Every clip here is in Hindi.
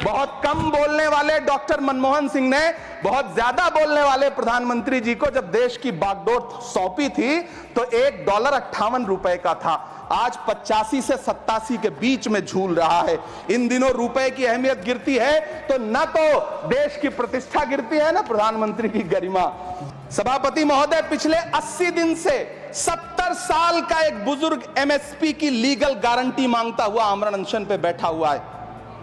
बहुत कम बोलने वाले डॉक्टर मनमोहन सिंह ने बहुत ज्यादा बोलने वाले प्रधानमंत्री जी को जब देश की बागडोर सौंपी थी तो $1.58 का था, आज 85 से 87 के बीच में झूल रहा है। इन दिनों रुपए की अहमियत गिरती है तो न तो देश की प्रतिष्ठा गिरती है, न प्रधानमंत्री की गरिमा। सभापति महोदय, पिछले 80 दिन से 70 साल का एक बुजुर्ग एमएसपी की लीगल गारंटी मांगता हुआ आमरण अनशन पे बैठा हुआ है।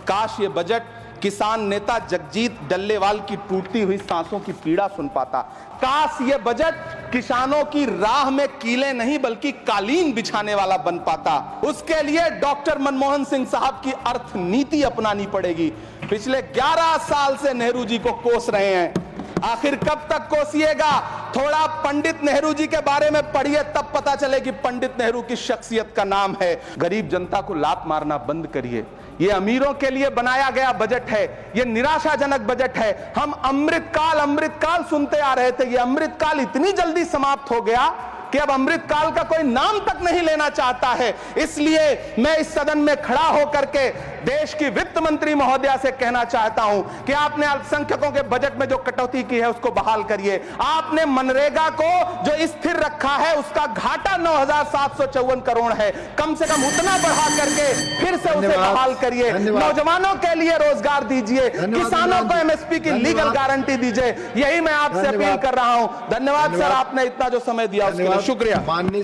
काश ये बजट किसान नेता जगजीत डल्लेवाल की टूटती हुई सांसों की पीड़ा सुन पाता। काश ये बजट किसानों की राह में कीले नहीं बल्कि कालीन बिछाने वाला बन पाता। उसके लिए डॉक्टर मनमोहन सिंह साहब की अर्थ नीति अपनानी पड़ेगी। पिछले 11 साल से नेहरू जी को कोस रहे हैं, आखिर कब तक कोसिएगा? थोड़ा पंडित नेहरू जी के बारे में पढ़िए, तब पता चले कि पंडित नेहरू की शख्सियत का नाम है। गरीब जनता को लात मारना बंद करिए। ये अमीरों के लिए बनाया गया बजट है, ये निराशाजनक बजट है। हम अमृतकाल सुनते आ रहे थे, ये अमृतकाल इतनी जल्दी समाप्त हो गया कि अब अमृतकाल का कोई नाम तक नहीं लेना चाहता है। इसलिए मैं इस सदन में खड़ा होकर के देश की वित्त मंत्री महोदया से कहना चाहता हूं कि आपने अल्पसंख्यकों के बजट में जो कटौती की है उसको बहाल करिए। आपने मनरेगा को जो स्थिर रखा है उसका घाटा 9,754 करोड़ है, कम से कम उतना बढ़ा करके फिर से उसे बहाल करिए। नौजवानों के लिए रोजगार दीजिए, किसानों को एमएसपी की लीगल गारंटी दीजिए। यही मैं आपसे अपील कर रहा हूं। धन्यवाद सर, आपने इतना जो समय दिया उसके लिए शुक्रिया।